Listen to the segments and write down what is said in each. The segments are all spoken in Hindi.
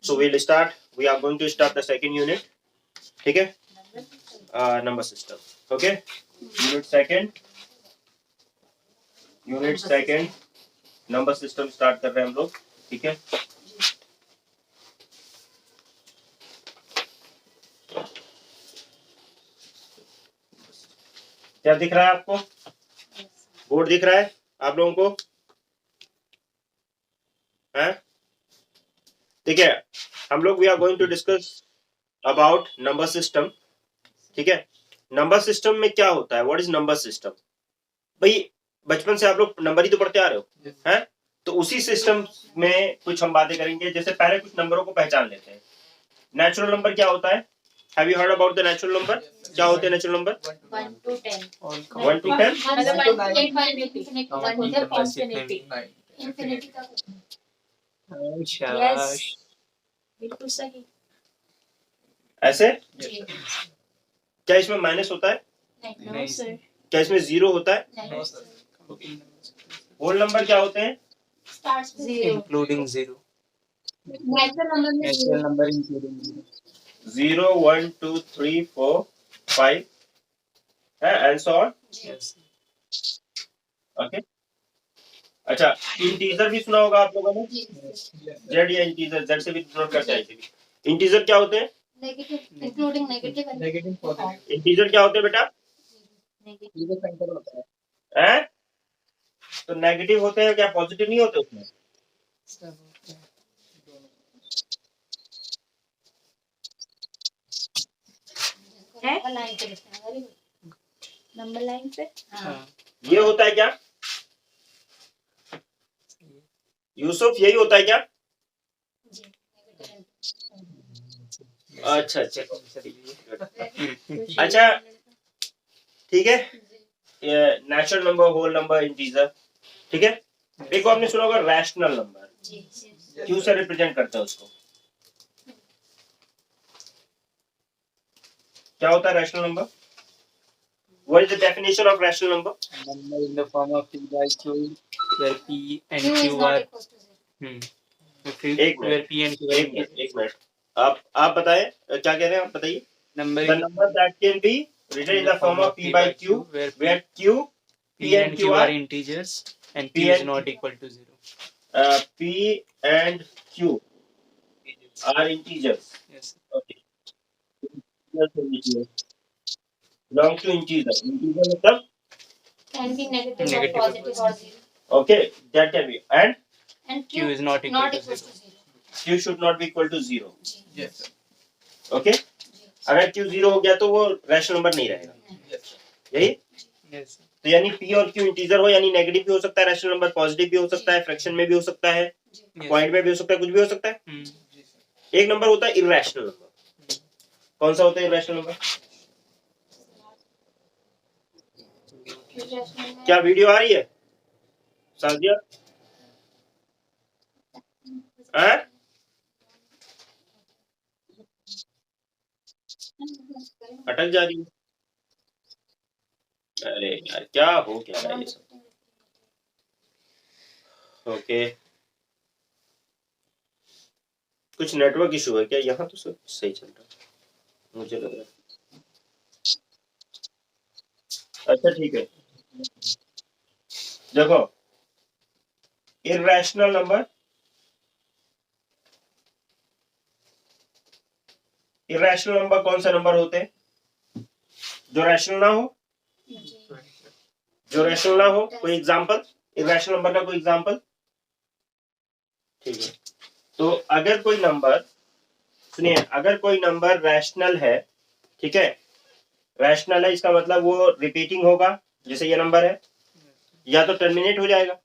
So we'll start. We are going to start the second unit. ठीक है? Number system. Okay? Unit second. Number system start कर रहे हैं हम लोग. ठीक है? क्या दिख रहा है आपको? बोर्ड दिख रहा है आप लोगों को? हैं? ठीक है, हम लोग we are going to discuss about number system. ठीक है, नंबर सिस्टम में क्या होता है? What is number system? भाई बचपन से आप लोग नंबर ही तो पढ़ते आ रहे हो, हैं? तो उसी सिस्टम में कुछ हम बातें करेंगे. जैसे पहले कुछ नंबरों को पहचान लेते हैं. नेचुरल नंबर क्या होता है? Have you heard about the natural number? क्या होते हैं natural number? 1 to 10. 1 to 10. Infinity का Yes. बिल्कुल सही. ऐसे जी. क्या इसमें माइनस होता है? नहीं सर. क्या इसमें जीरो होता है? नहीं सर. होल नंबर क्या होते हैं? Starts with 0. Including zero. Natural number में Natural number including zero. 0 1 2 3 4 5 and so on. Yes. Okay. अच्छा, इंटीजर भी सुना होगा आप लोगों ने? जेड या इंटीजर, जेड से भी नोट करते हैं. इंटीजर क्या होते हैं? Negative, including negative. इंटीजर क्या होते हैं बेटा? हैं? तो नेगेटिव होते हैं क्या, पॉजिटिव नहीं होते उसमें? नंबर लाइन पे. ये होता है क्या यूसुफ? यही होता है क्या? अच्छा अच्छा अच्छा, ठीक है. Natural number, whole number, integer. ठीक है. एक आपने सुना होगा रैशनल नंबर. क्यों से रिप्रेजेंट करते हैं उसको? क्या होता है rational number? What is the definition of rational number? Number in the form of p by q, where p and Q is q not are equal to 0. where p and q are एक मिनट. आप बताएं क्या कह रहे हैं? आप बताइए. number The number that can be written in the form of p by q, where q, p and q are integers and P q is and not equal to zero. p and q are integers. Yes. Okay. Belongs to integer. Integer मतलब Can be negative or Negative or positive or 0. okay, that can be. And q is not equal to equal zero. to 0. q should not be equal to 0. Yes. Okay. अगर q 0 हो गया तो वो रैशनल नंबर नहीं रहेगा. यही. Yes. तो यानी p और q इंटीजर हो, यानी नेगेटिव भी हो सकता है रैशनल नंबर, पॉजिटिव भी हो सकता है, फ्रैक्शन में भी हो सकता है, पॉइंट में भी हो सकता है, कुछ भी हो सकता है. एक नंबर होता है इरैशनल नंबर. कौन सा होता है इरैशनल नंबर? क्या वीडियो आ रही है साजिया? अटक जा रही है. अरे यार क्या हो क्या रहा है ये सब. ओके, कुछ नेटवर्क इशू है क्या? यहाँ तो सब सही चल रहा है मुझे लग रहा है. अच्छा ठीक है, देखो इरैशनल नंबर, इरैशनल नंबर कौन सा नंबर होते हैं? जो रैशनल ना हो. जो रैशनल ना हो. कोई एग्जांपल इरैशनल नंबर का? कोई एग्जांपल? ठीक है, तो अगर कोई नंबर, सुनिए, अगर कोई नंबर रैशनल है, ठीक है, रैशनल है इसका मतलब वो रिपीटिंग होगा, जैसे ये नंबर है, या तो टर्मिनेट हो जाएगा.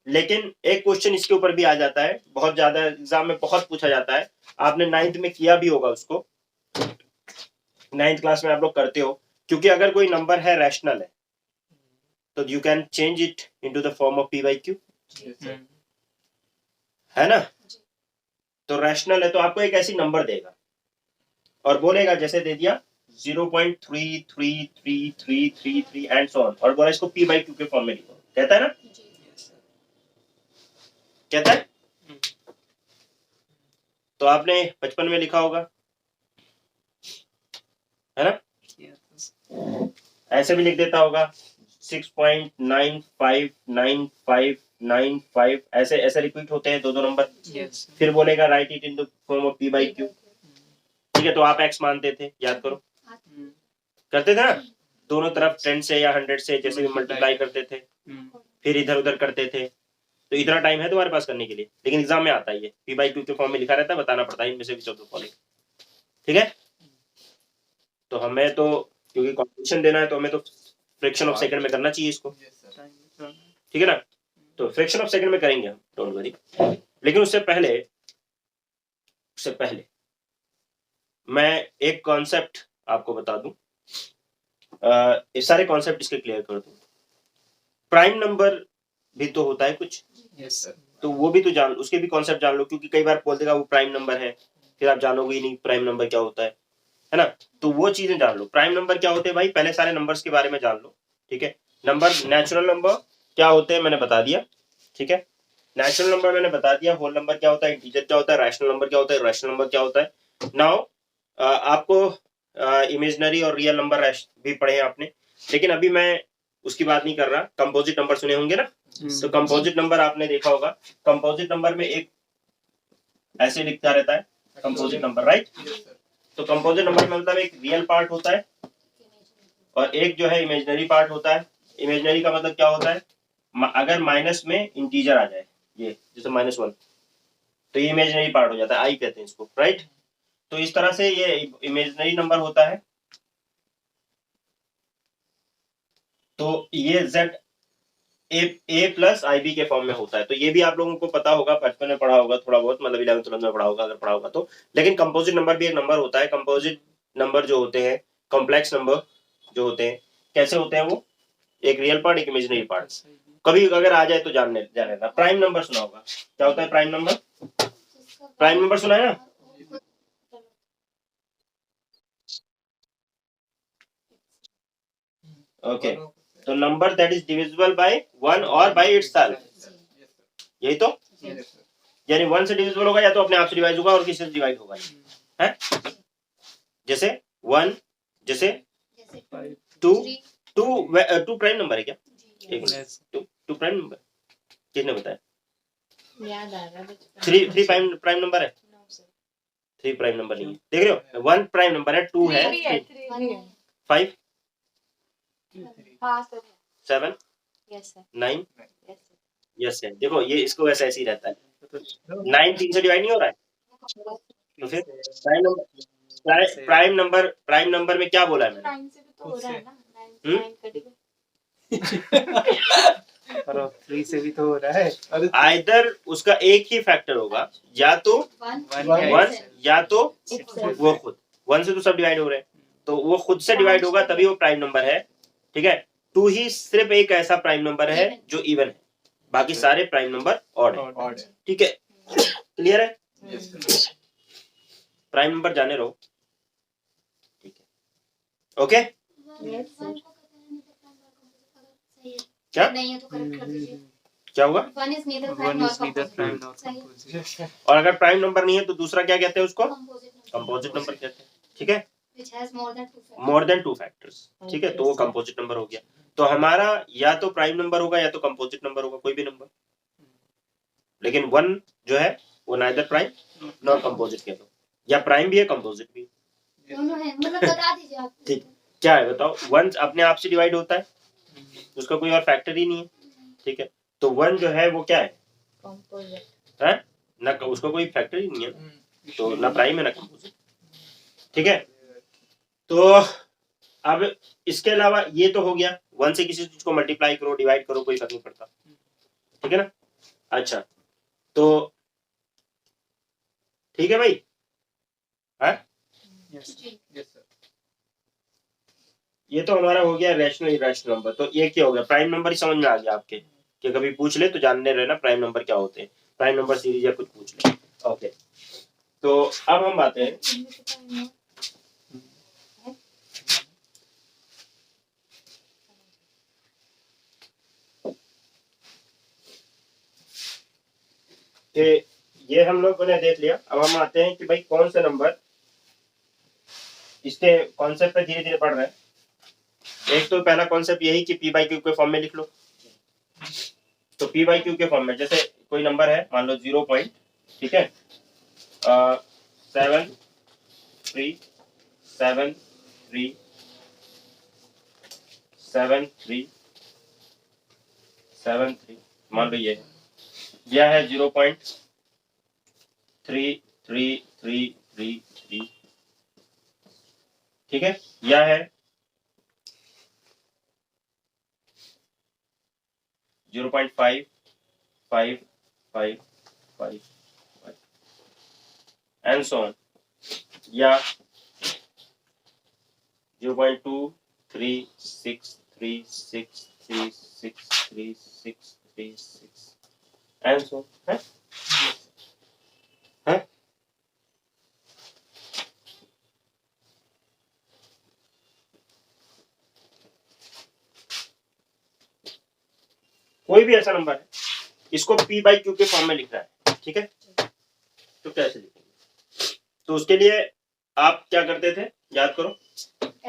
लेकिन एक क्वेश्चन इसके ऊपर भी आ जाता है, बहुत ज्यादा एग्जाम में बहुत पूछा जाता है, आपने 9th में किया भी होगा उसको, 9th क्लास में आप लोग करते हो, क्योंकि अगर कोई नंबर है रैशनल है तो you can change it into the form of p by q, है ना. तो रैशनल है तो आपको एक ऐसी नंबर देगा और बोलेगा, जैसे दे दिया 0.33333 एंड सो ऑन, और बोला इसको p by q के फॉर्म में लिखो. कहता है ना? कहता है. तो आपने बचपन में लिखा होगा, है ना? ऐसे भी लिख देता होगा 6.959595 ऐसे ऐसे रिपीट होते हैं दो नंबर। फिर बोलेगा right it in the form of p by q। ठीक है, तो आप x मानते थे, याद करो, करते थे ना, दोनों तरफ 10 से या 100 से जैसे भी मल्टीप्लाई करते थे, फिर इधर उधर करते थे। तो इतना टाइम है तुम्हारे पास करने के लिए, लेकिन एग्जाम में आता है ये p by q के फॉर्म में लिखा रहता है, बताना पड़ता है इनमें से विच ऑफ द फॉलोइंग। ठीक है, तो हमें तो क्योंकि कॉम्पिटिशन देना है तो हमें तो फ्रैक्शन ऑफ सेकंड में करना चाहिए इसको, ठीक है ना? तो फ्रैक्शन ऑफ सेकंड में करेंगे हम, डोंट वरी। लेकिन उससे पहले मैं एक कॉन्सेप्ट आपको बता दूं, ये सारे कॉन्सेप्ट इसके क्लियर कर दूं। प्राइम नंबर भी तो होता है कुछ, तो वो भी तो जान, उसके भी कॉन्सेप्ट जान लो, क्योंकि कई बार बोल देगा वो प्राइम नंबर है, फिर आप जानोगे ही नहीं प्राइम नंबर क्या होता है ना? तो वो चीजें जान लो। प्राइम नंबर क्या होते हैं भाई, पहले सारे नंबर्स के बारे में जान लो। ठीक है, नंबर, नेचुरल नंबर क्या होते हैं मैंने बता दिया। ठीक है, नेचुरल नंबर मैंने बता दिया, होल नंबर क्या होता है, इंटीजर क्या होता है, रैशनल नंबर क्या होता है, रैशनल नंबर क्या होता है। नाउ आपको इमेजिनरी और रियल नंबर भी पढ़े हैं आपने, लेकिन अभी मैं उसकी बात नहीं कर रहा। कंपोजिट नंबर सुने होंगे ना, तो कंपोजिट नंबर आपने देखा होगा। कंपोजिट नंबर में एक ऐसे लिखता रहता है कंपोजिट नंबर, राइट? तो कंपोजिट नंबर में मतलब एक रियल पार्ट होता है और एक जो है इमेजिनरी पार्ट होता है। इमेजिनरी का मतलब क्या होता है, अगर माइनस में इंटीजर आ जाए, ये जैसे -1, तो ये इमेजिनरी पार्ट हो जाता है, आई कहते हैं इसको, राइट? तो इस तरह से ये इमेजिनरी नंबर होता है। तो ये z a प्लस IB के फॉर्म में होता है। तो ये भी आप लोगों को पता होगा, बचपन में पढ़ा होगा थोड़ा बहुत, मतलब 11th 12th में पढ़ा होगा अगर पढ़ा होगा तो। लेकिन कंपोजिट नंबर भी एक नंबर होता है। कंपोजिट नंबर जो होते हैं, कॉम्प्लेक्स नंबर जो होते हैं, कैसे होते हैं वो, एक रियल पार्ट एक इमेजिनरी पार्ट। कभी अगर आ जाए तो जान लेना। प्राइम नंबर सुना होगा, क्या होता है प्राइम नंबर? प्राइम नंबर सुना है ना? ओके, तो number that is divisible by 1 और बाय इटसेल्फ, यही तो, यानी 1 से डिविजिबल होगा या तो अपने आप से डिवाइड होगा और किसी से डिवाइड होगा, है? जैसे 1, जैसे 2 प्राइम नंबर है क्या? एक मिनट, 2 प्राइम नंबर किसने बताया? याद आ रहा है 3 प्राइम नंबर है? 3 प्राइम नंबर नहीं है, देख रहे हो? 1 प्राइम नंबर है, 2 है, 5 7 9 यस है। देखो ये इसको वैसे ऐसे ही रहता है, 9 3 से डिवाइड नहीं हो रहा है, तो फिर प्राइम नंबर में क्या बोला है मैंने? प्राइम से भी तो हो रहा है ना, 3 से भी तो हो रहा है। आइदर उसका एक ही फैक्टर होगा, या तो 1 या तो वो खुद 1 से तो सब डिवाइड हो रहे हैं, तो वो खुद से डिवाइड होगा तभी वो प्राइम नंबर है। ठीक है, 2 ही सिर्फ एक ऐसा प्राइम नंबर है जो इवन है, बाकी सारे प्राइम नंबर ऑड है। ठीक है, क्लियर है? प्राइम नंबर जाने रहो, ठीक है, ओके? क्या नहीं है तो करेक्ट कर दीजिए। क्या हुआ? 1 is neither One prime is neither nor prime composite. nor सही है। composite. और अगर प्राइम नंबर नहीं है तो दूसरा क्या कहते हैं उसको? Composite कंपोजिट नंबर कहते हैं। ठीक है, which has more than 2 factors. More than 2 factors. ठीक है, तो वो कंपोजिट नंबर हो गया। तो हमारा या तो प्राइम नंबर होगा या तो कंपोजिट नंबर होगा, कोई भी नंबर। लेकिन 1 जो है वो नाइदर प्राइम नॉर कंपोजिट कह दो, या प्राइम भी है कंपोजिट भी है। दोनों है, मतलब बता दीजिए आप। ठीक, क्या है बताओ? 1 अपने आप से डिवाइड होता है, उसका कोई और फैक्टर ही नहीं है। ठीक है, तो 1 जो है वो क्या है? कंपोजिट है ना, उसका कोई फैक्टर ही नहीं है, तो ना प्राइम है ना कंपोजिट। ठीक है, तो अब इसके अलावा ये तो हो गया, 1 से किसी चीज को मल्टीप्लाई करो डिवाइड करो कोई फर्क नहीं पड़ता। ठीक है ना? अच्छा, तो ठीक है भाई, है? ये तो हमारा हो गया रैशनल इरेशनल नंबर। तो ये क्या हो गया, प्राइम नंबर ही समझ में आ गया आपके, कि कभी पूछ ले तो जानने रहना प्राइम नंबर क्या होते हैं, प्राइम नंबर सीरीज या कुछ पूछ ले। ओके, तो अब हम आते हैं कि ये हम लोगों ने देख लिया। अब हम आते हैं कि भाई कौन सा नंबर, इसके कॉन्सेप्ट पे धीरे धीरे पढ़ रहे हैं। एक तो पहला कॉन्सेप्ट यही कि पी बाई क्यू के फॉर्म में लिख लो। तो पी बाई क्यू के फॉर्म में जैसे कोई नंबर है, मान लो 0 पॉइंट, ठीक है, 7 3 7 3 7 3 7 3, मान लो ये है, यह है 0.333333, ठीक है। यह है 0.5555 एंड सो ऑन, या 0.2363633636 एंड सो है। कोई भी ऐसा नंबर है, इसको पी बाई क्यू के फॉर्म में लिखना है, ठीक है। तो कैसे लिखेंगे? तो उसके लिए आप क्या करते थे, याद करो।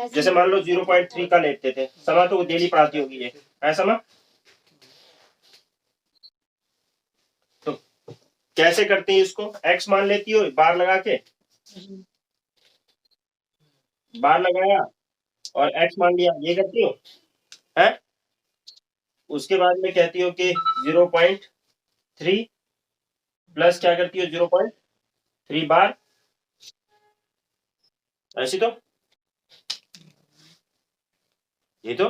जैसे मान लो 0.3 का लेते थे, समा तो वो डेली पढ़ाती होगी ये, है समा? तो कैसे करते हैं इसको? x मान लेती हो, बार लगा के, बार लगाया और x मान लिया, ये करती हो, है? उसके बाद में कहती हो कि 0.3 प्लस क्या करती हो, 0.3 बार, ऐसी तो ये तो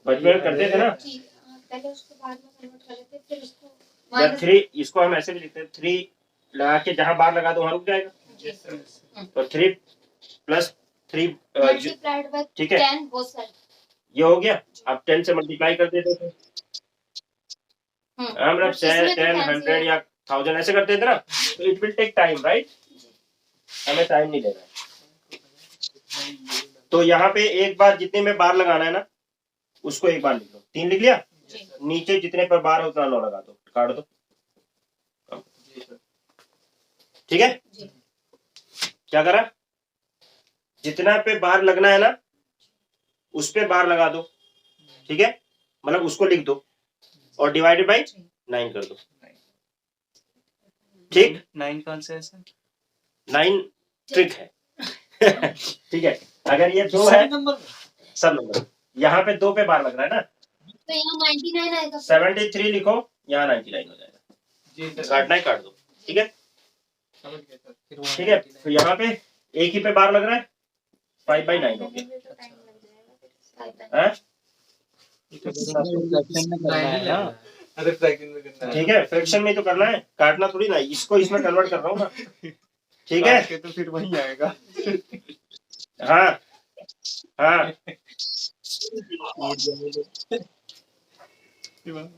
बचपन में करते थे ना। पहले उसको बाद में कन्वर्ट कर लेते, फिर उसको या 3, इसको हम ऐसे भी लिखते हैं, 3 लगा के जहां बार लगा दो वहां रुक जाएगा। तो 3 प्लस 3 मल्टीप्लाइड बाय ठीक है, 10 बोथ साइड, ये हो गया। अब 10 से मल्टीप्लाई कर देते थे, हम 10 100 या 1000 ऐसे करते थे ना। तो it will take time, right? हमें टाइम नहीं लेना है। तो यहाँ पे एक बार जितने में बार लगाना है ना, उसको एक बार लिख लो। 3 लिख लिया, नीचे जितने पर बार है उतना 9 लगा दो, काट दो, ठीक है। क्या करा, जितना पे बार लगना है ना उस पे बार लगा दो, ठीक है, मतलब उसको लिख दो और डिवाइडेड बाई 9 कर दो, ठीक। 9 कौन सा है सर? 9 ट्रिक है। ठीक है, अगर ये 2 है, सब नंबर यहाँ पे 2 पे बार लग रहा है ना, तो यहाँ 99 आएगा। 73 लिखो, यहाँ 99 हो जाएगा, काटना है काट दो, ठीक है। ठीक है, तो यहाँ पे एक ही पे बार लग रहा है, 5/9 हो गया, ठीक है। फ्रैक्शन में तो करना है, काटना थोड़ी ना, इसको इसमें कन्वर्ट कर रहा हूँ ना, ठीक है। तो फिर वही आएगा। हाँ हाँ,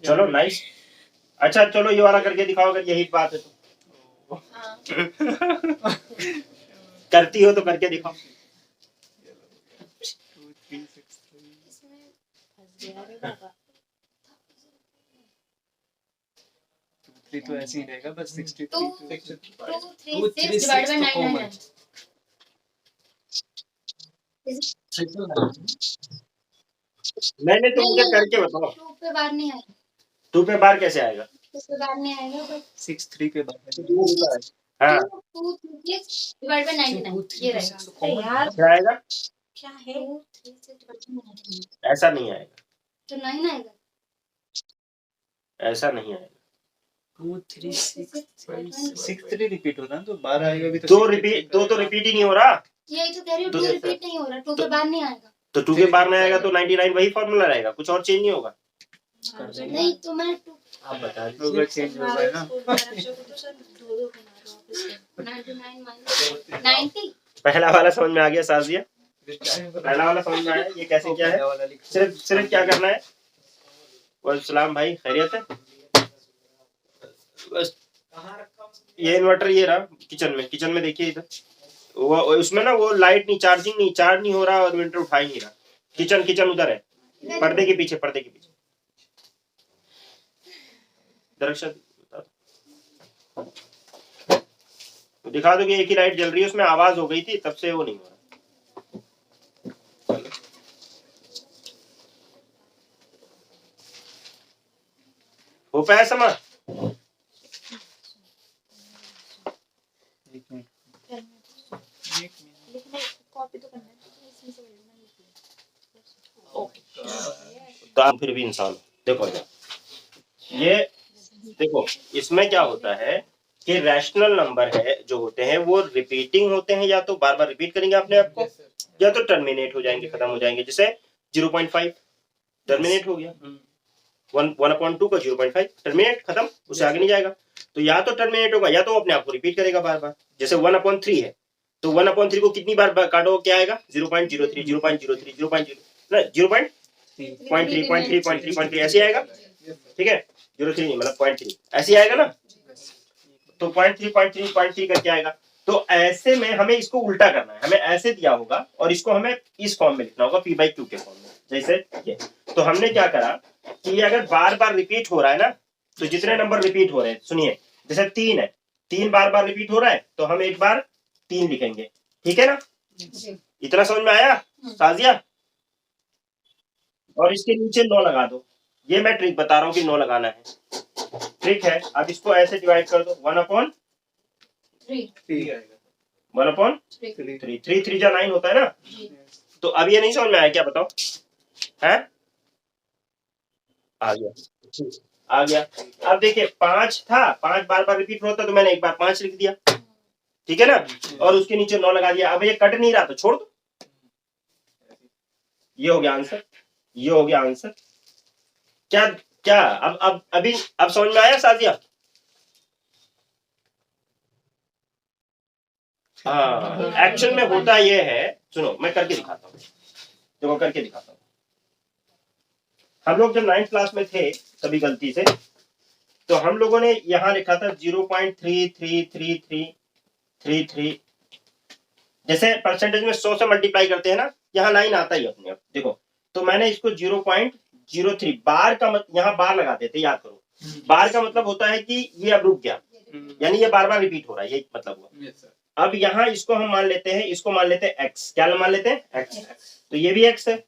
चलो नाइस। अच्छा चलो ये वाला करके दिखाओ, अगर यही बात है तो। करती हो तो करके दिखाओ। तो ऐसे ही रहेगा बस 63 236 डिवाइडेड बाय 999। मैंने तुमसे करके बताओ। 2 पे बार नहीं आएगा, 2 पे बार कैसे आएगा? 2 पे बार नहीं आएगा, बट 63 पे बात हाँ 236 डिवाइडेड बाय 99 ये रहेगा। यार क्या आएगा? क्या है, 236 डिवाइडेड बाय 99 ऐसा नहीं आएगा, तो 9 आएगा। ऐसा नहीं आएगा। 63 रिपीट हो रहा है तो 12 आएगा भी तो। 2 रिपीट, 2 तो रिपीट ही नहीं हो रहा। यही तो कह रही हूँ, 2 रिपीट नहीं हो रहा, 2 पे बार नहीं आएगा। तो 2 के बार में आएगा तो 99 वही फॉर्मूला रहेगा, कुछ और चेंज नहीं होगा। नहीं तो मैं आप बता दीजिए चेंज होगा ना। 99 माइनस 90। पहला वाला समझ में आ गया साजिया? पहला वाला समझ में आया, ये कैसे क्या है? सिर्फ क्या करना है। वालेकुम भाई, खैरियत है? बस ये इन्वर्टर ये रहा किचन में देखिए इधर, वो उसमें ना वो लाइट नहीं, चार्ज नहीं हो रहा और इन्वर्टर उठा ही नहीं रहा। किचन उधर है, पर्दे के पीछे। दरअसल तो दिखा दो कि एक ही लाइट जल रही है, उसमें आवाज हो गई थी, तब से वो नहीं हो रहा। हो पाया समझ? एक मिनट लिखने कॉपी तो करना है, इसमें से लिखना तो फिर भी इंसान देखो ये देखो, इसमें क्या होता है कि रैशनल नंबर है जो होते हैं वो रिपीटिंग होते हैं, या तो बार बार रिपीट करेंगे अपने आप को, या तो टर्मिनेट हो जाएंगे, खत्म हो जाएंगे। जैसे 0.5 टर्मिनेट हो गया, 1/2 का 0.5 टर्मिनेट, खत्म, उससे आगे नहीं जाएगा। तो या तो टर्मिनेट होगा या तो अपने आप को रिपीट करेगा बार बार। जैसे 1/3 है, तो 1/3 को कितनी बार काटो, क्या आएगा? 0.03 0.03 0.0 ना 0.3 ऐसे आएगा, ठीक है, 0.3 नहीं मतलब 0.3 ऐसे आएगा ना, तो 0.3 करके आएगा। तो ऐसे में हमें इसको उल्टा करना है, हमें ऐसे दिया होगा और इसको हमें इस फॉर्म में लिखना होगा, p/q के फॉर्म में, जैसे ये। तो हमने क्या करा कि ये अगर बार बार रिपीट हो रहा है ना, तो जितने नंबर रिपीट हो रहे हैं, सुनिए, जैसे 3 है, 3 बार बार रिपीट हो रहा है, तो हम एक बार 3 लिखेंगे, ठीक है ना? इतना समझ में आया साजिया? और इसके नीचे 9 लगा दो। ये मैं ट्रिक बता रहा हूँ कि 9 लगाना है, ट्रिक है। अब इसको ऐसे डिवाइड कर दो, 1/3 3 3 जा 9 होता है ना। तो अब ये नहीं समझ में आया क्या, बताओ? है आ गया। अब देखिए 5 था, 5 बार बार रिपीट होता तो मैंने एक बार 5 लिख दिया, ठीक है ना, और उसके नीचे 9 लगा दिया। अब ये कट नहीं रहा तो छोड़ दो। ये हो गया आंसर, ये हो गया आंसर। क्या क्या अब अभी अब समझ में आया साजिया? हाँ, एक्शन में होता ये है, सुनो मैं करके दिखाता हूँ, देखो करके दिखाता हूँ। हम लोग जब 9th क्लास में थे कभी गलती से, तो हम लोगों ने यहाँ लिखा था 0.333333। जैसे परसेंटेज में 100 से मल्टीप्लाई करते हैं ना, यहाँ 9 आता ही अपने आप, देखो। तो मैंने इसको 0.03 बार का यहाँ बार लगाते थे, याद करो। बार का मतलब होता है कि ये अब रुक गया, यानी ये बार बार रिपीट हो रहा है, यही मतलब हुआ। अब यहाँ इसको हम मान लेते हैं, इसको मान लेते हैं x, क्या मान लेते हैं? x। तो ये भी x है,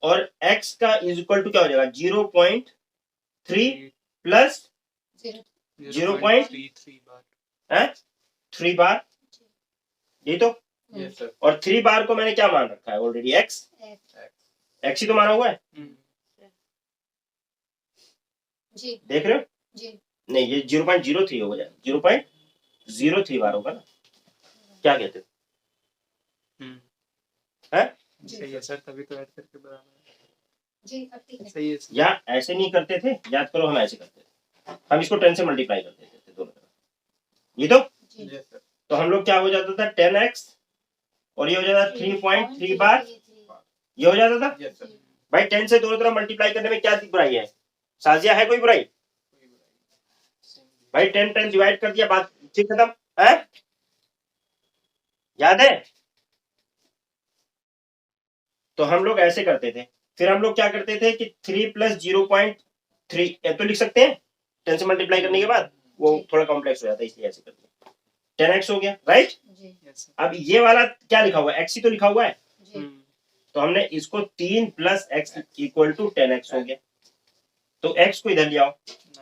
और x का इज इक्वल टू क्या हो जाएगा? 0.3 प्लस 0.3 बार, यही तो। और 3 बार को मैंने क्या मान रखा है ऑलरेडी? x ही तो माना हुआ है, देख रहे हो? नहीं, ये 0.03 हो जाएगा, 0.03 बार होगा ना, क्या कहते हो? सही है सर, तभी तो ऐड करके बनाना जी, अब ठीक है। सही है। या ऐसे नहीं करते थे, याद करो, हम ऐसे करते थे, हम इसको 10 से मल्टीप्लाई करते थे दोनों तरफ, ये तो। तो हम लोग क्या हो जाता था 10x, और ये हो जाता 3.3 बार, ये हो जाता था। भाई 10 से दोनों तरफ मल्टीप्लाई करने में क्या बुराई है? साजिया, है कोई बुराई? भाई 10 डिवाइड कर दिया, बात ठीक खत्म है, याद है? तो हम लोग ऐसे करते थे। फिर हम लोग क्या करते थे कि 3 प्लस 0.3 तो लिख सकते हैं 10 से मल्टीप्लाई करने के बाद, वो थोड़ा कॉम्प्लेक्स हो जाता है, इसलिए ऐसे करते हैं। 10x हो गया, राइट? अब ये वाला क्या लिखा हुआ है? x ही तो लिखा हुआ है, तो हमने इसको 3 plus x equal to 10x हो गया। तो x को इधर ले आओ,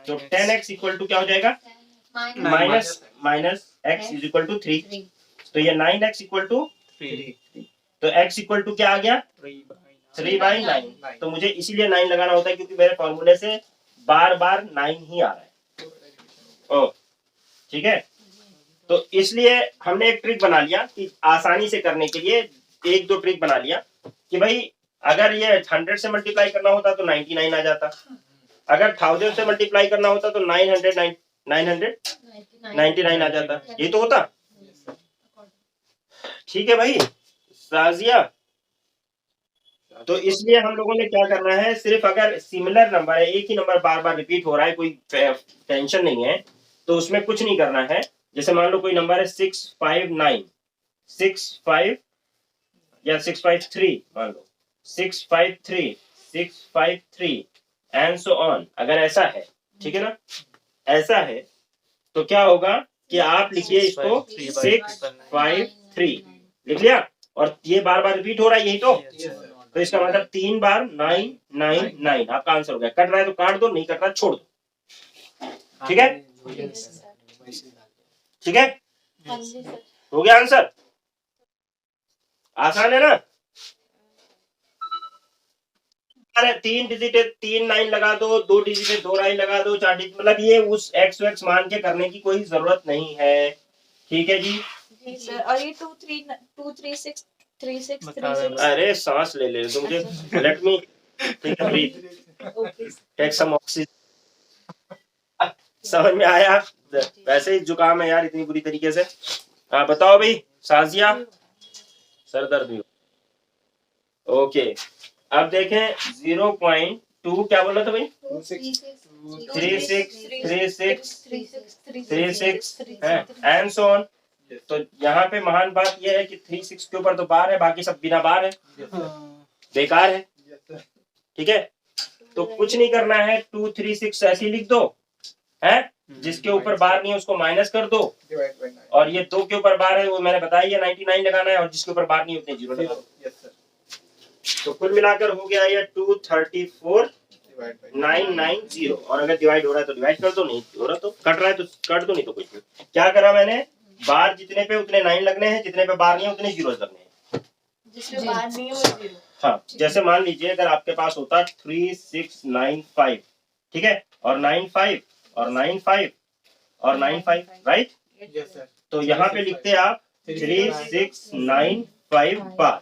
तो 10x इक्वल टू क्या हो जाएगा? Minus x is equal to 3, तो ये 9x इक्वल टू 3। तो x इक्वल टू क्या आ गया? 3/9। तो मुझे इसीलिए 9 लगाना होता है, क्योंकि मेरे फॉर्मूले से बार बार 9 ही आ रहा है। ओ ठीक है, तो इसलिए हमने एक ट्रिक बना लिया कि आसानी से करने के लिए, एक दो ट्रिक बना लिया कि भाई अगर ये 100 से मल्टीप्लाई करना होता तो 99 आ जाता, अगर 1000 से मल्टीप्लाई करना होता तो 999 आ जाता, ये तो होता। ठीक है भाई राजिया, तो इसलिए हम लोगों ने क्या करना है, सिर्फ अगर सिमिलर नंबर है, एक ही नंबर बार बार रिपीट हो रहा है, कोई टेंशन नहीं है, तो उसमें कुछ नहीं करना है। जैसे मान लो कोई नंबर है 659, 65 या 653, मान लो 653, 653 एंड सो ऑन, अगर ऐसा है, ठीक है ना, ऐसा है, तो क्या होगा कि आप लिखिए इसको 653 लिख लिया, और ये बार बार रिपीट हो रहा है, यही तो इसका मतलब 3 बार 999 आपका आंसर हो गया। कट रहा है तो काट दो, नहीं कट रहा है छोड़ दो। ठीक है, ठीक है, हाँ जी सर। हो गया आंसर। आसान है ना। अरे 3 डिजिट है, 3 लाइन लगा दो, 2 डिजिट है, 2 लाइन लगा दो, 4 डिजिट, मतलब ये उस एक्स वैक्स मान के करने की कोई जरूरत नहीं है। ठीक है जी। जी सर। और ये 236 अरे सांस ले ले तो मुझे, let me take a breath, okay take some oxygen. समझ में आया। वैसे ही जुकाम है यार इतनी बुरी तरीके से। हाँ बताओ भाई साजिया, सर दर्द भी। ओके, अब देखें 0.2 क्या बोला था भाई, 36 है एंड सो ऑन। तो यहाँ पे महान बात यह है कि 36 के ऊपर तो बार है, बाकी सब बिना बार है, बेकार है। ठीक है, तो कुछ नहीं करना है, 236 ऐसे ही लिख दो है, जिसके ऊपर बार नहीं है उसको माइनस कर दो, और ये 2 के ऊपर बार है वो मैंने बताया 99 लगाना है, और जिसके ऊपर बार नहीं उतने 0 लगाना। तो कुल मिलाकर हो गया ये 234,990, और अगर डिवाइड हो रहा है तो डिवाइड कर दो, नहीं हो रहा तो कट रहा है तो कट दो, नहीं तो कुछ नहीं। क्या करा मैंने, बार जितने पे उतने 9 लगने हैं, जितने पे बार नहीं है उतने 0 लगने हैं। जिसमें बाहर नहीं है वो 0। हाँ, जैसे मान लीजिए अगर आपके पास होता 3695, ठीक है, और 95 और 95 और 95, राइट। तो यहाँ पे लिखते आप 3695 बार,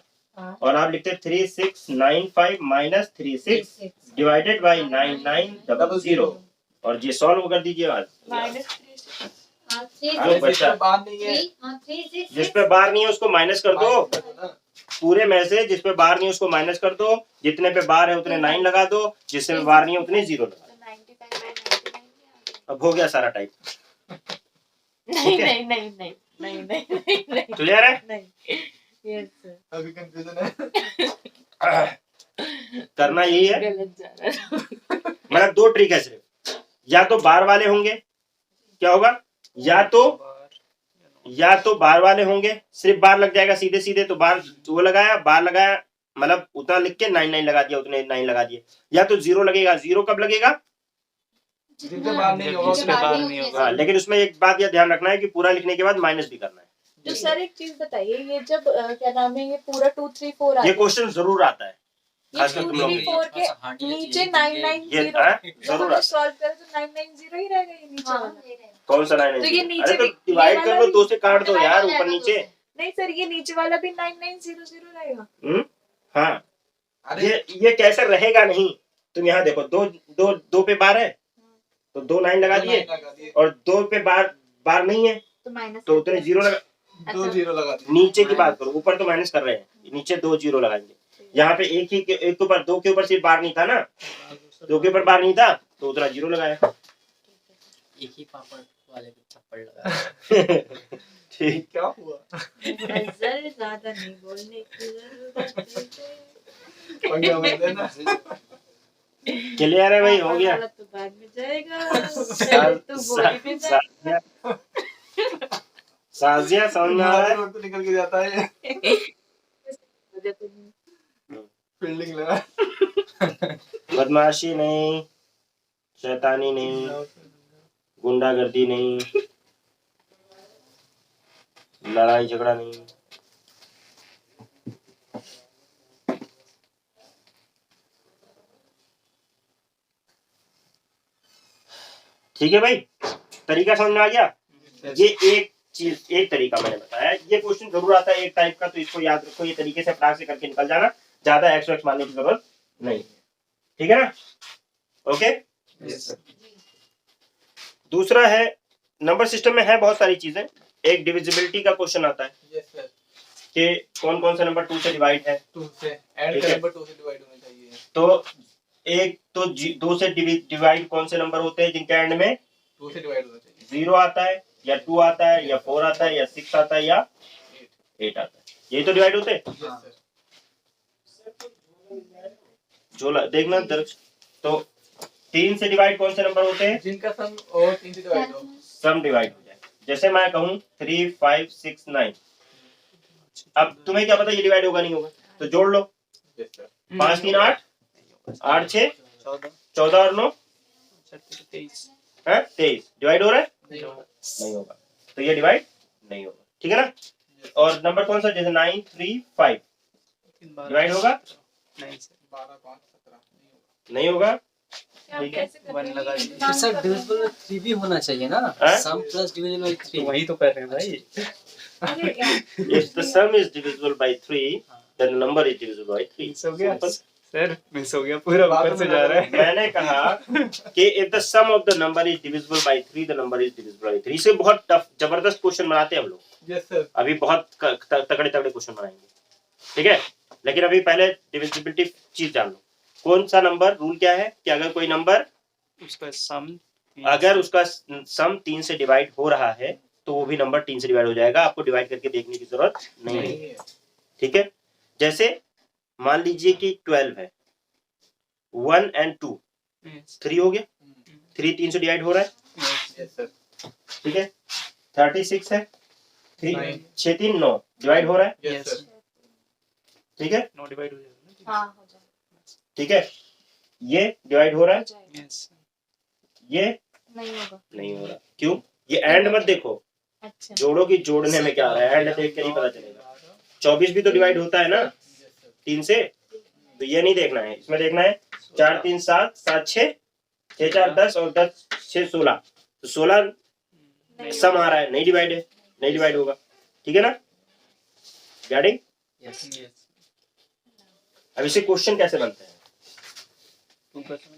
और आप लिखते 3695 माइनस 36 डिवाइडेड बाई 9900, और ये सॉल्व कर दीजिए आज। जो बचा जिस पे बार नहीं है उसको माइनस कर दो, पूरे में से जिस पे बार नहीं है उसको माइनस कर दो, जितने पे बार है उतने 9 लगा दो, जिससे पे बार नहीं है उतने 0 लगा दो। अब हो गया सारा टाइप। नहीं नहीं नहीं नहीं नहीं नहीं नहीं क्लियर है। नहीं। Yes sir. अभी कंफ्यूजन है। करना यही है, गलत जा रहा है। मतलब 2 ट्रिक है सिर्फ, या तो बार वाले होंगे, क्या होगा, या तो बार वाले होंगे, सिर्फ बार लग जाएगा सीधे सीधे, तो बार वो लगाया, बार लगाया, मतलब उतना लिख के 99 लगा दिया, उतने 9 लगा दिए, या तो 0 लगेगा। 0 कब लगेगा, जिसके बाहर नहीं होगा उसके बाहर नहीं होगा। हाँ, लेकिन उसमें एक बात यह ध्यान रखना है कि पूरा लिखने के बाद माइनस भी करना है। तो सर एक चीज बताइए, ये जब क्या नाम है, ये पूरा 234 ये क्वेश्चन जरूर आता है, ये खासकर तुम लोग 234 के नीचे 990 ये जब जरूर हम आता सॉल्व करें तो 990 ही रहेगा ये नीचे वाला। कौन सा 990? तो ये नीचे अरे तो भी- डिवाइड ये कर वाला लो, भी- 2 से काट दो यार ऊपर नीचे। नहीं सर, ये नीचे वाला भी 9900 रहेगा। हाँ, ये कैसे रहेगा नहीं, तुम यहाँ देखो, दो पे बार है तो 2 9 लगा दिए, और 2 पे बार नहीं है तो माइनस तो उतने 0 लगा, 2 0 लगा दिए। नीचे की बात करो, ऊपर तो माइनस कर रहे हैं, नीचे 2 0 लगाएंगे। यहाँ पे एक के ऊपर 2 के ऊपर सिर्फ बार नहीं था ना, 2 के ऊपर बार नहीं था तो उतना 0 लगाया। एक ही पापड़ वाले पे थप्पड़ लगा। ठीक, क्या हुआ? नजर ज्यादा नहीं बोलने की जरूरत है। पंगा मत लेना। क्लियर है भाई, हो गया। वाला तो बाद में जाएगा, पहले तो बोली में जाएगा। साजिया समझ में आ रहा है। तो निकल के जाता है। फील्डिंग लगा। बदमाशी नहीं, शैतानी नहीं, गुंडागर्दी नहीं, लड़ाई झगड़ा नहीं। ठीक है भाई, तरीका समझ में आ गया। ये एक चीज, एक तरीका मैंने बताया, ये क्वेश्चन जरूर आता है एक टाइप का, तो इसको याद रखो, ये तरीके से अपना से करके निकल जाना, ज्यादा एक्स वैक्स मानने की जरूरत नहीं, ठीक है ना। ओके, दूसरा है, नंबर सिस्टम में है बहुत सारी चीजें, एक डिविजिबिलिटी का क्वेश्चन आता है कि कौन कौन से नंबर 2 से डिवाइड है, 2 से ऐड का नंबर 2 से डिवाइड होना चाहिए। तो एक तो 2 से डिवाइड कौन से नंबर होते हैं जिनके एंड में 2 से डिवाइड होना चाहिए। 0 आता है, या 2 आता है, या 4 आता है, या 6 आता है, या 8 आता है, यही तो डिवाइड होते हैं। झोला देखना दर्ज। तो 3 से डिवाइड कौन से नंबर होते हैं, जिनका सम और 3 से डिवाइड हो। सम डिवाइड हो जाए। जैसे मैं कहूँ 3, 5, 6, 9, अब तुम्हें क्या पता ये डिवाइड होगा नहीं होगा, तो जोड़ लो। 5, 3, 8, 8, 6, 14 और 9, 23। डिवाइड हो रहा है? नहीं होगा, तो ये डिवाइड नहीं होगा, ठीक है ना। और नंबर कौन सा, जैसे 9, 3, 5 डिवाइड होगा? नहीं होगा, ठीक है। तो सर डिविजिबल बाय 3 भी होना चाहिए ना, हाँ? सम प्लस डिविजन बाय 3। वही तो कर रहे हैं भाई। If the sum is divisible by 3, then the number is divisible by 3. Miss हो गया Simple. सर, मिस हो गया, पूरा ऊपर से जा रहा है। मैंने कहा कि if the sum of the number is divisible by 3, the number is divisible by 3. इसे बहुत टफ जबरदस्त क्वेश्चन बनाते हैं हम लोग। Yes sir. अभी बहुत तगड़े तगड़े क्वेश्चन बनाएंगे, ठीक है। लेकिन अभी पहले डिविजिबिलिटी चीज जान लो। कौन सा नंबर, रूल क्या है कि अगर कोई नंबर उसका सम अगर उसका सम 3 से डिवाइड हो रहा है तो वो भी नंबर 3 से डिवाइड हो जाएगा, आपको डिवाइड करके देखने की जरूरत नहीं है, ठीक है। जैसे मान लीजिए कि 12 है, 1 and 2, 3 हो गया, 3 3 से डिवाइड हो रहा है, यस सर। ठीक है। 36 है, 3 6 3 9 डिवाइड हो रहा है, यस सर। ठीक है, नो डिवाइड हो जाएगा। हाँ हो जाएगा, ठीक है। ये डिवाइड हो रहा है, हो जाएगा। यस। ये नहीं होगा। नहीं हो रहा, क्यों? ये एंड मत देखो, अच्छा जोड़ो की जोड़ने में क्या आ रहा है, एंड देख के नहीं पता चलेगा। 24 भी तो डिवाइड होता है ना 3 से, तो ये नहीं देखना है, इसमें देखना है 4 3 7 7 6 6 4 10 और 10 6 16, तो 16 सम आ रहा है, नहीं डिवाइड है, नहीं डिवाइड होगा, ठीक है ना। गेटिंग? Yes yes. अब इसे क्वेश्चन कैसे बनते हैं, टू का समझ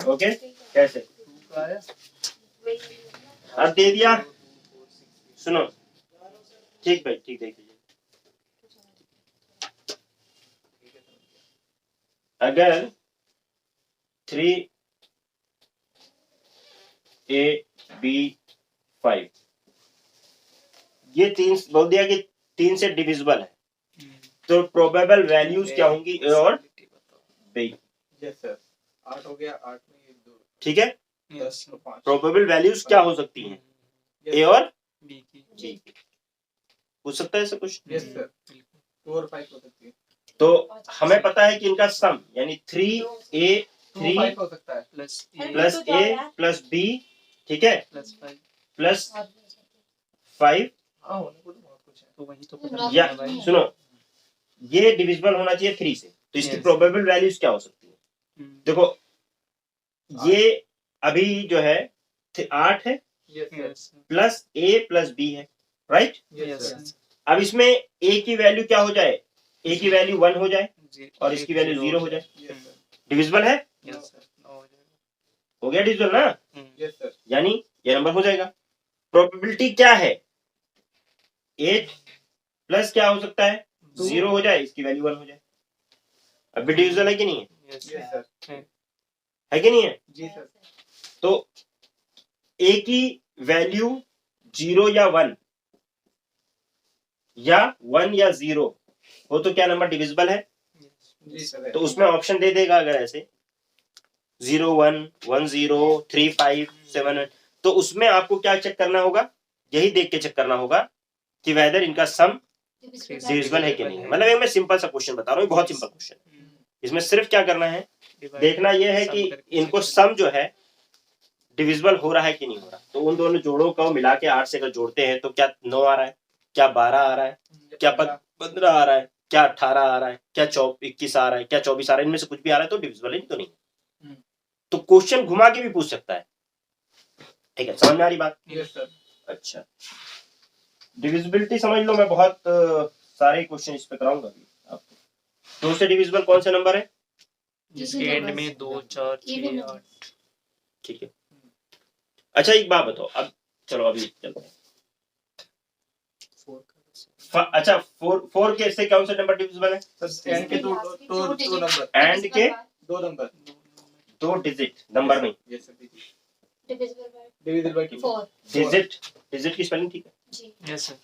ओके, कैसे? टू का आया। अब दे दिया, सुनो, ठीक भाई, ठीक देख लीजिए। अगर 3 A B 5 ये 3 बोल दिया कि 3 से डिविजिबल है, तो प्रोबेबल वैल्यूज क्या होंगी, ए और बी, यस सर। 8 हो गया, 8 में ये 2, ठीक है। 10 और 5। प्रोबेबल वैल्यूज क्या हो सकती हैं, ए और बी की। बी। पूछ सकता है ऐसा कुछ? Yes sir. 2 और 5 हो सकती है। तो हमें पता है कि इनका सम यानी 3A 3 5 हो सकता है। प्लस प्लस ए प्लस बी, ठीक है, प्लस 5 प्लस 5। हाँ, होने को तो बहुत कुछ है। तो वही तो पता या है भाई। सुनो, ये डिविजिबल होना चाहिए 3 से, तो इसकी Yes. प्रोबेबल वैल्यूज क्या हो सकती है? देखो ये अभी जो है 8 है यस सर। यस प्लस ए प्लस बी है, राइट। Yes sir. यस अब इसमें ए की वैल्यू क्या हो जाए, ए की वैल्यू 1 हो जाए और इसकी वैल्यू 0 हो जाए, यस सर। डिविजिबल है, यस सर हो जाएगा। हो गया डिविजिबल ना, यस सर। यानी ये नंबर हो जाएगा। प्रोबेबिलिटी क्या है, 8 प्लस क्या हो सकता है, 0 हो जाए, इसकी वैल्यू 1 हो जाए। अब भी डिविजिबल है कि नहीं है, यस सर। है कि नहीं है? जी सर। तो ए की वैल्यू 0 या 1 या 1 या 0 हो तो क्या नंबर डिविजिबल है? जी सर। तो उसमें ऑप्शन दे देगा, अगर ऐसे 0 1 1 0 3 5 7 8, तो उसमें आपको क्या चेक करना होगा, यही देख के चेक करना होगा कि वेदर इनका सम डिविजिबल है कि नहीं है। मतलब एक मैं सिंपल सा क्वेश्चन बता रहा हूँ, बहुत सिंपल क्वेश्चन है। इसमें सिर्फ क्या करना है, देखना यह है कि इनको सम जो है डिविजिबल हो रहा है कि नहीं हो रहा। तो उन दोनों जोड़ों को मिला के 8 से अगर जोड़ते हैं तो क्या 9 आ रहा है, क्या 12 आ रहा है, क्या 15 आ रहा है, क्या 18 आ रहा है, क्या 21 आ रहा है, क्या 24 आ रहा है, इनमें से कुछ भी आ रहा है तो डिविजिबल है, तो नहीं। तो क्वेश्चन घुमा के भी पूछ सकता है, ठीक है, समझ में आ रही बात? Yes sir. अच्छा, डिविजिबिलिटी समझ लो, मैं बहुत सारे क्वेश्चन इस पे कराऊंगा अभी आपको। 2 से डिविजिबल कौन सा नंबर है? जिसके एंड में 2 4 6 8। ठीक है। अच्छा एक बात बताओ, अब चलो अभी चलते हैं। 4 का अच्छा 4 के से कौन सा नंबर डिविजिबल है? सर एंड के दो नंबर। एंड के 2 नंबर। 2 डिजिट नंबर नहीं, yes sir. Divisible by divisible by 4 digit की स्पेलिंग ठीक है, जी। यस सर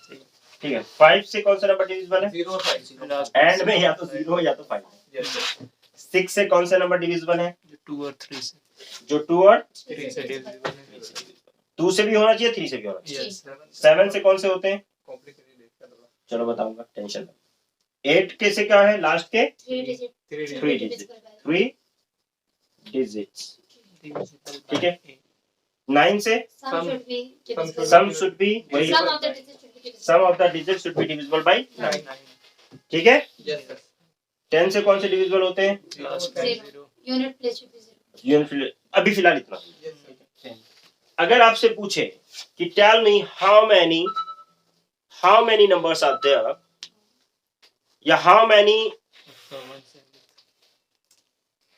ठीक है। 5 से कौन सा नंबर डिविजिबल है? 0 और 5। एंड में या तो 0 या तो 5। Yes sir. 6 से कौन सा नंबर डिविजिबल है? 2 और 3 से जो 2 और 3 से divisible है। 2 से भी होना चाहिए, 3 से भी होना चाहिए। Yes, 7 से कौन से होते हैं? complicated है थोड़ा। चलो बताऊंगा, टेंशन मत। 8 के से क्या है लास्ट के? 3 digit 3 digit 3 digits, Divisible ठीक by है। 9 से Sum should be divisible. Sum should be वही, Sum of the digits should be divisible. Sum of the digit should be divisible by, 9. ठीक है। Yes, sir. 10 से कौन से डिविजिबल होते हैं? Last Zero. 0. Unit place should be 0. Unit, अभी फिलहाल इतना। Yes, sir. 10. अगर आपसे पूछे कि tell me how many numbers are there, या how many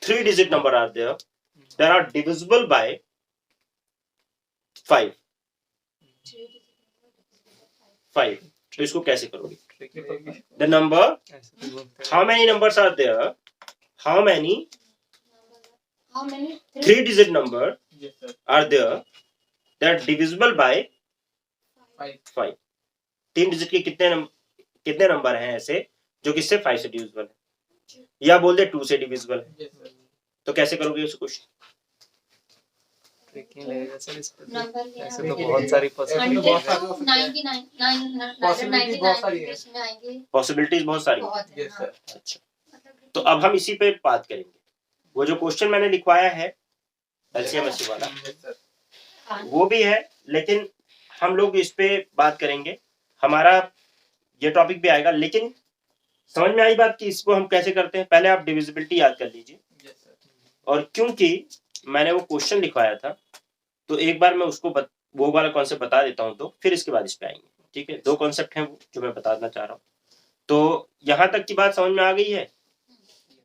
3 digit number are there that are divisible by 5, 3 digit number divisible by 5, तो इसको कैसे करोगे? Tricky रहेगी। द नंबर, ऐसे तो घूमते how many numbers are there, how many 5. How many? 3 digit number रहेगी। Yes, sir. are there that divisible by 5. 5? 3 digit के कितने नंबर हैं ऐसे जो किससे 5 से डिविजिबल है, या बोल दे 2 से डिविजिबल है? Yes, sir. तो कैसे करोगे उस क्वेश्चन? Tricky लगेगा सर इस पे। Number ऐसे तो बहुत सारी possibility बहुत है। सारी 99 Possibilities बहुत सारी है। में आएंगे पॉसिबिलिटीज बहुत सारी हैं। बहुत है, Yes, हाँ। sir. अच्छा, मतलब तो अब हम इसी पे बात करेंगे। वो जो क्वेश्चन मैंने लिखवाया है एलसीएम एससी वाला, Yes, sir. वो भी है, लेकिन हम लोग इस पे बात करेंगे। हमारा ये टॉपिक भी आएगा, लेकिन समझ में आई बात कि इसको हम कैसे करते हैं? पहले आप डिविजिबिलिटी याद कर लीजिए, Yes, sir. और क्योंकि मैंने वो क्वेश्चन लिखवाया था तो एक बार मैं उसको वो वाला कॉन्सेप्ट बता देता हूँ, तो फिर इसके बाद इस पे आएंगे। ठीक है, 2 कॉन्सेप्ट हैं वो जो मैं बताना चाह रहा हूँ। तो यहाँ तक की बात समझ में आ गई है?